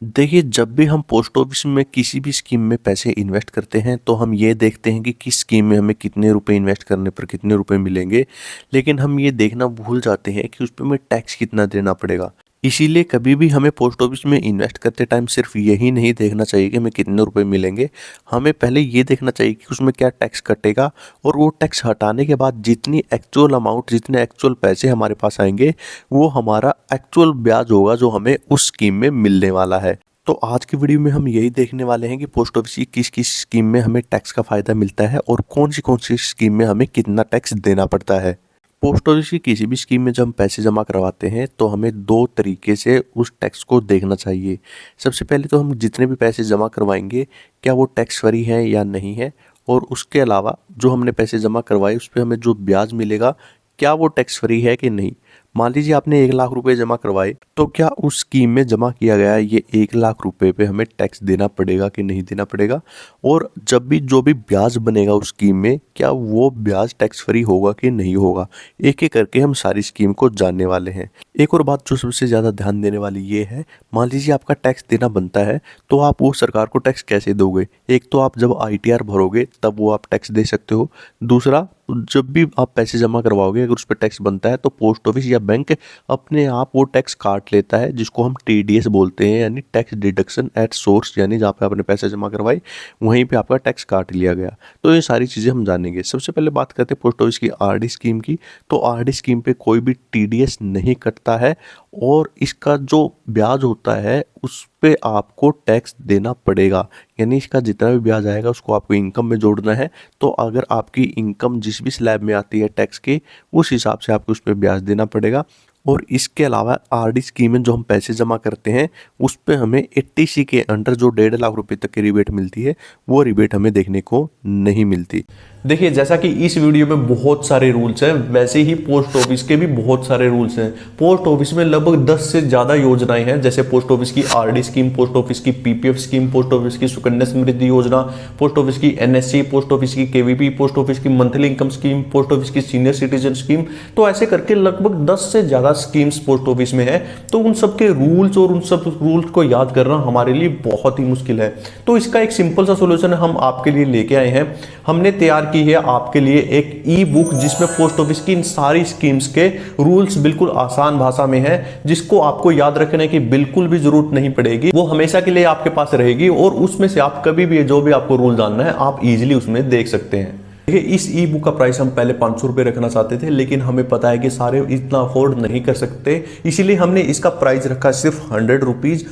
देखिए, जब भी हम पोस्ट ऑफिस में किसी भी स्कीम में पैसे इन्वेस्ट करते हैं, तो हम ये देखते हैं कि किस स्कीम में हमें कितने रुपए इन्वेस्ट करने पर कितने रुपए मिलेंगे। लेकिन हम ये देखना भूल जाते हैं कि उस पे हमें टैक्स कितना देना पड़ेगा। इसीलिए कभी भी हमें पोस्ट ऑफिस में इन्वेस्ट करते टाइम सिर्फ यही नहीं देखना चाहिए कि हमें कितने रुपए मिलेंगे। हमें पहले ये देखना चाहिए कि उसमें क्या टैक्स कटेगा, और वो टैक्स हटाने के बाद जितनी एक्चुअल अमाउंट, जितने एक्चुअल पैसे हमारे पास आएंगे, वो हमारा एक्चुअल ब्याज होगा जो हमें उस स्कीम में मिलने वाला है। तो आज की वीडियो में हम यही देखने वाले हैं कि पोस्ट ऑफिस की किस किस स्कीम में हमें टैक्स का फ़ायदा मिलता है और कौन सी स्कीम में हमें कितना टैक्स देना पड़ता है। पोस्ट ऑफिस की किसी भी स्कीम में जब हम पैसे जमा करवाते हैं, तो हमें दो तरीके से उस टैक्स को देखना चाहिए। सबसे पहले तो हम जितने भी पैसे जमा करवाएंगे, क्या वो टैक्स फ्री हैं या नहीं है, और उसके अलावा जो हमने पैसे जमा करवाए उस पर हमें जो ब्याज मिलेगा, क्या वो टैक्स फ्री है कि नहीं। मान लीजिए आपने 1 लाख रुपए जमा करवाए, तो क्या उस स्कीम में जमा किया गया ये 1 लाख रुपए पे हमें टैक्स देना पड़ेगा कि नहीं देना पड़ेगा। और जब भी जो भी ब्याज बनेगा उस स्कीम में, क्या वो ब्याज टैक्स फ्री होगा कि नहीं होगा। एक एक करके हम सारी स्कीम को जानने वाले हैं। एक और बात जो सबसे ज़्यादा ध्यान देने वाली ये है, मान लीजिए आपका टैक्स देना बनता है, तो आप वो सरकार को टैक्स कैसे दोगे। एक तो आप जब ITR भरोगे तब वो आप टैक्स दे सकते हो। दूसरा, जब भी आप पैसे जमा करवाओगे, अगर उस पर टैक्स बनता है, तो पोस्ट ऑफिस या बैंक अपने आप वो टैक्स काट लेता है, जिसको हम TDS बोलते हैं, यानी टैक्स डिडक्शन एट सोर्स, यानी जहाँ पे आपने पैसे जमा करवाए वहीं पे आपका टैक्स काट लिया गया। तो ये सारी चीज़ें हम जानेंगे। सबसे पहले बात करते हैं पोस्ट ऑफिस की RD स्कीम की। तो RD स्कीम पे कोई भी TDS नहीं कटता है, और इसका जो ब्याज होता है उस पे आपको टैक्स देना पड़ेगा। यानी इसका जितना भी ब्याज आएगा उसको आपको इनकम में जोड़ना है। तो अगर आपकी इनकम जिस भी स्लैब में आती है टैक्स की, उस हिसाब से आपको उस पर ब्याज देना पड़ेगा। और इसके अलावा RD स्कीम में जो हम पैसे जमा करते हैं, उस पे हमें 80C के अंडर जो 1.5 लाख रुपए तक की रिबेट मिलती है, वो रिबेट हमें देखने को नहीं मिलती। देखिए, जैसा कि इस वीडियो में बहुत सारे रूल्स हैं, वैसे ही पोस्ट ऑफिस के भी बहुत सारे रूल्स हैं। पोस्ट ऑफिस में लगभग 10 से ज़्यादा योजनाएं हैं, जैसे पोस्ट ऑफिस की RD स्कीम, पोस्ट ऑफिस की PPF स्कीम, पोस्ट ऑफिस की सुकन्या समृद्धि योजना, पोस्ट ऑफिस की NSC, पोस्ट ऑफिस की KVP, पोस्ट ऑफिस की monthly income scheme, post office की सीनियर सिटीजन स्कीम। तो ऐसे करके लगभग 10 से ज़्यादा स्कीम्स पोस्ट ऑफिस में है। तो उन सब के रूल्स और उन सब रूल्स को याद करना हमारे लिए बहुत ही मुश्किल है। तो इसका एक सिंपल सा सोल्यूशन हम आपके लिए लेके आए हैं। हमने तैयार की है आपके लिए एक ई-बुक, जिसमें पोस्ट ऑफिस की इन सारी स्कीम्स के रूल्स बिल्कुल आसान भाषा में है, जिसको आपको याद रखने की बिल्कुल भी जरूरत नहीं पड़ेगी। वो हमेशा के लिए आपके पास रहेगी, और उसमें से आप कभी भी जो भी आपको रूल जानना है, आप इजीली उसमें देख सकते हैं। देखिए, इस ई बुक का प्राइस हम पहले 500 रुपये रखना चाहते थे, लेकिन हमें पता है कि सारे इतना अफोर्ड नहीं कर सकते, इसीलिए हमने इसका प्राइस रखा सिर्फ 100 रुपीज़।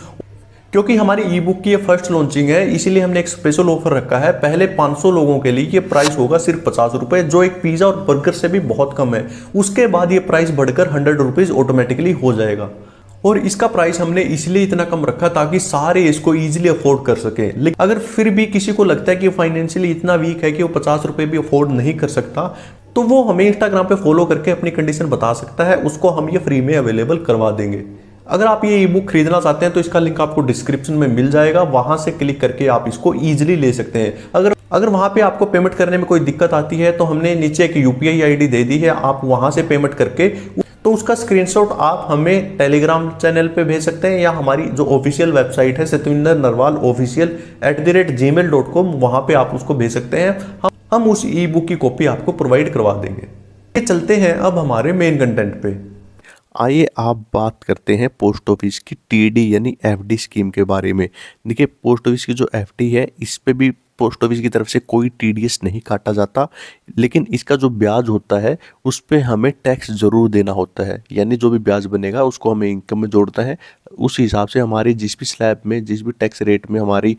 क्योंकि हमारी ई बुक की ये फर्स्ट लॉन्चिंग है, इसीलिए हमने एक स्पेशल ऑफर रखा है। पहले 500 लोगों के लिए ये प्राइस होगा सिर्फ 50 रुपये, जो एक पिज़्ज़ा और बर्गर से भी बहुत कम है। उसके बाद ये प्राइस बढ़कर 100 रुपीज़ ऑटोमेटिकली हो जाएगा। और इसका प्राइस हमने इसलिए इतना कम रखा ताकि सारे इसको इजीली अफोर्ड कर सके। लेकिन अगर फिर भी किसी को लगता है कि फाइनेंशियली इतना वीक है कि वो 50 रुपये भी अफोर्ड नहीं कर सकता, तो वो हमें इंस्टाग्राम पे फॉलो करके अपनी कंडीशन बता सकता है, उसको हम ये फ्री में अवेलेबल करवा देंगे। अगर आप ये ई बुक खरीदना चाहते हैं तो इसका लिंक आपको डिस्क्रिप्शन में मिल जाएगा, वहां से क्लिक करके आप इसको इजीली ले सकते हैं। अगर वहां पे आपको पेमेंट करने में कोई दिक्कत आती है, तो हमने नीचे एक UPI ID दे दी है, आप वहां से पेमेंट करके तो उसका स्क्रीनशॉट आप हमें टेलीग्राम चैनल पे भेज सकते हैं, या हमारी जो ऑफिशियल वेबसाइट है सतविंदर नरवाल ऑफिशियल @gmail.com, वहां पे आप उसको भेज सकते हैं। हम उस ई बुक की कॉपी आपको प्रोवाइड करवा देंगे। चलते हैं अब हमारे मेन कंटेंट पे। आइए आप बात करते हैं पोस्ट ऑफिस की TD यानी FD स्कीम के बारे में। देखिए, पोस्ट ऑफिस की जो FD है, इस पे भी पोस्ट ऑफिस की तरफ से कोई TDS नहीं काटा जाता, लेकिन इसका जो ब्याज होता है उस पे हमें टैक्स ज़रूर देना होता है। यानी जो भी ब्याज बनेगा उसको हमें इनकम में जोड़ना है, उस हिसाब से हमारी जिस भी स्लैब में, जिस भी टैक्स रेट में हमारी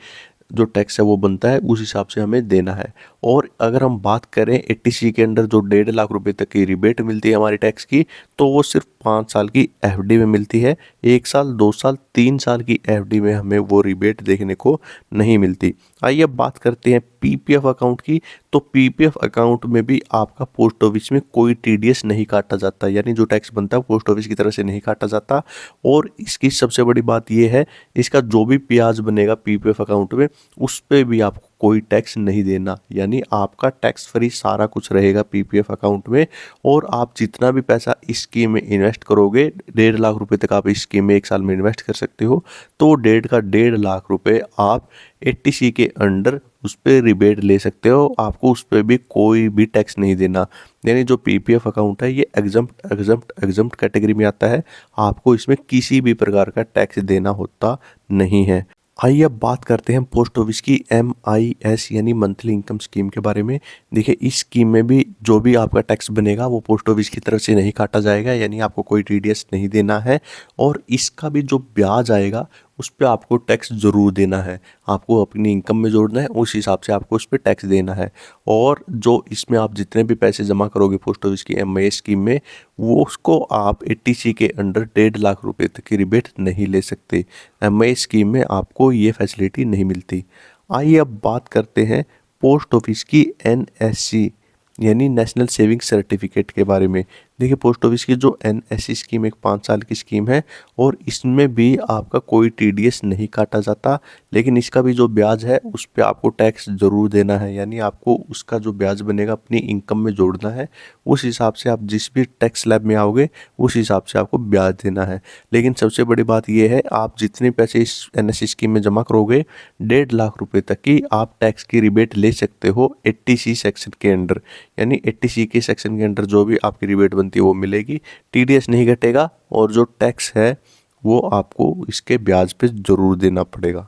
जो टैक्स है वो बनता है, उस हिसाब से हमें देना है। और अगर हम बात करें 80C के अंडर जो 1.5 लाख रुपए तक की रिबेट मिलती है हमारी टैक्स की, तो वो सिर्फ 5 साल की FD में मिलती है। 1 साल, 2 साल, 3 साल की FD में हमें वो रिबेट देखने को नहीं मिलती। आइए अब बात करते हैं PPF अकाउंट की। तो PPF अकाउंट में भी आपका पोस्ट ऑफिस में कोई TDS नहीं काटा जाता, यानी जो टैक्स बनता है पोस्ट ऑफिस की तरफ से नहीं काटा जाता। और इसकी सबसे बड़ी बात यह है, इसका जो भी ब्याज बनेगा PPF अकाउंट में, उस पर भी आपको कोई टैक्स नहीं देना, यानी आपका टैक्स फ्री सारा कुछ रहेगा पीपीएफ अकाउंट में। और आप जितना भी पैसा इस स्कीम में इन्वेस्ट करोगे, 1.5 लाख रुपए तक आप इस स्कीम में एक साल में इन्वेस्ट कर सकते हो, तो 1.5 रुपए आप 80C के अंडर उस पर रिबेट ले सकते हो। आपको उस पर भी कोई भी टैक्स नहीं देना। यानी जो पीपीएफ अकाउंट है ये एग्जम्प्ट कैटेगरी में आता है, आपको इसमें किसी भी प्रकार का टैक्स देना होता नहीं है। आइए अब बात करते हैं पोस्ट ऑफिस की MIS यानी मंथली इनकम स्कीम के बारे में। देखिए इस स्कीम में भी जो भी आपका टैक्स बनेगा वो पोस्ट ऑफिस की तरफ से नहीं काटा जाएगा, यानी आपको कोई TDS नहीं देना है। और इसका भी जो ब्याज आएगा उस पर आपको टैक्स ज़रूर देना है, आपको अपनी इनकम में जोड़ना है, उस हिसाब से आपको उस पर टैक्स देना है। और जो इसमें आप जितने भी पैसे जमा करोगे पोस्ट ऑफिस की MIS स्कीम में, वो उसको आप 80C के अंडर 1.5 लाख रुपए तक की रिबेट नहीं ले सकते। MIS स्कीम में आपको ये फैसिलिटी नहीं मिलती। आइए अब बात करते हैं पोस्ट ऑफिस की NSC यानी नेशनल सेविंग सर्टिफिकेट के बारे में। देखिए पोस्ट ऑफिस की जो NSC स्कीम एक 5 साल की स्कीम है और इसमें भी आपका कोई TDS नहीं काटा जाता, लेकिन इसका भी जो ब्याज है उस पर आपको टैक्स ज़रूर देना है, यानी आपको उसका जो ब्याज बनेगा अपनी इनकम में जोड़ना है। उस हिसाब से आप जिस भी टैक्स स्लैब में आओगे उस हिसाब से आपको ब्याज देना है। लेकिन सबसे बड़ी बात यह है, आप जितने पैसे इस NSC स्कीम में जमा करोगे 1.5 लाख रुपए तक की आप टैक्स की रिबेट ले सकते हो 80C सेक्शन के अंडर। यानी 80C के सेक्शन के अंडर जो भी आपकी रिबेट बनती है वो मिलेगी, TDS नहीं घटेगा और जो टैक्स है वो आपको इसके ब्याज पे ज़रूर देना पड़ेगा।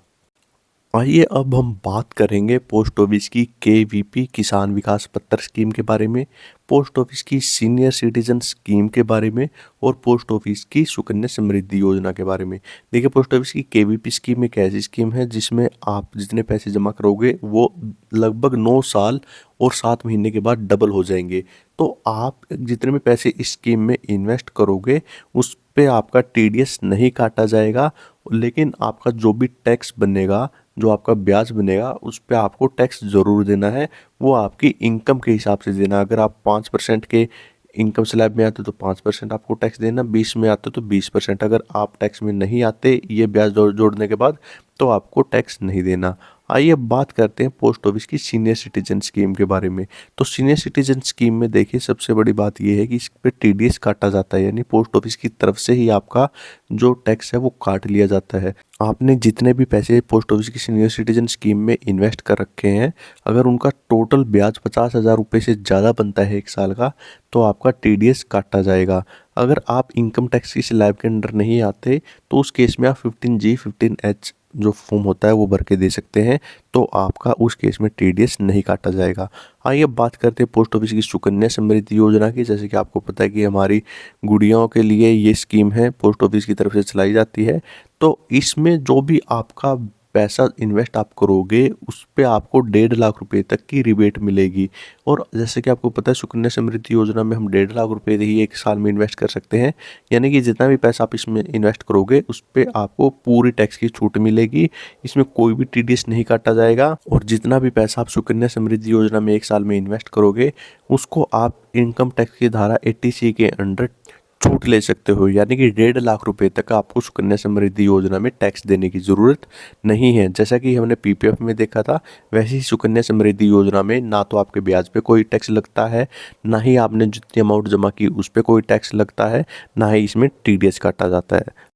आइए अब हम बात करेंगे पोस्ट ऑफिस की KVP किसान विकास पत्र स्कीम के बारे में, पोस्ट ऑफिस की सीनियर सिटीजन स्कीम के बारे में और पोस्ट ऑफिस की सुकन्या समृद्धि योजना के बारे में। देखिए पोस्ट ऑफिस की KVP स्कीम एक ऐसी स्कीम है जिसमें आप जितने पैसे जमा करोगे वो लगभग 9 साल और 7 महीने के बाद डबल हो जाएंगे। तो आप जितने भी पैसे इस स्कीम में इन्वेस्ट करोगे उस पे आपका TDS नहीं काटा जाएगा, लेकिन आपका जो भी टैक्स बनेगा, जो आपका ब्याज बनेगा उस पे आपको टैक्स ज़रूर देना है। वो आपकी इनकम के हिसाब से देना। अगर आप 5% के इनकम स्लैब में आते तो 5% आपको टैक्स देना, 20 में आते तो 20%। अगर आप टैक्स में नहीं आते ये ब्याज जोड़ने के बाद तो आपको टैक्स नहीं देना। आइए अब बात करते हैं पोस्ट ऑफिस की सीनियर सिटीजन स्कीम के बारे में। तो सीनियर सिटीजन स्कीम में देखिए सबसे बड़ी बात यह है कि इस पे TDS काटा जाता है, यानी पोस्ट ऑफिस की तरफ से ही आपका जो टैक्स है वो काट लिया जाता है। आपने जितने भी पैसे पोस्ट ऑफिस की सीनियर सिटीजन स्कीम में इन्वेस्ट कर रखे हैं, अगर उनका टोटल ब्याज 50,000 रुपये से ज़्यादा बनता है एक साल का तो आपका TDS काटा जाएगा। अगर आप इनकम टैक्स की स्लैब के अंडर नहीं आते तो उस केस में आप 15G 15H जो फॉर्म होता है वो भर के दे सकते हैं, तो आपका उस केस में TDS नहीं काटा जाएगा। आइए अब बात करते हैं पोस्ट ऑफिस की सुकन्या समृद्धि योजना की। जैसे कि आपको पता है कि हमारी गुड़ियाओं के लिए ये स्कीम है, पोस्ट ऑफिस की तरफ से चलाई जाती है। तो इसमें जो भी आपका पैसा इन्वेस्ट आप करोगे उस पे आपको 1.5 लाख रुपए तक की रिबेट मिलेगी। और जैसे कि आपको पता है सुकन्या समृद्धि योजना में हम 1.5 लाख रुपए ही एक साल में इन्वेस्ट कर सकते हैं, यानी कि जितना भी पैसा आप इसमें इन्वेस्ट करोगे उस पे आपको पूरी टैक्स की छूट मिलेगी। इसमें कोई भी TDS नहीं काटा जाएगा और जितना भी पैसा आप सुकन्या समृद्धि योजना में एक साल में इन्वेस्ट करोगे उसको आप इनकम टैक्स की धारा 80C के अंडर छूट ले सकते हो, यानी कि 1.5 लाख रुपए तक आपको सुकन्या समृद्धि योजना में टैक्स देने की ज़रूरत नहीं है। जैसा कि हमने PPF में देखा था वैसे ही सुकन्या समृद्धि योजना में ना तो आपके ब्याज पे कोई टैक्स लगता है, ना ही आपने जितनी अमाउंट जमा की उस पर कोई टैक्स लगता है, ना ही इसमें TDS काटा जाता है।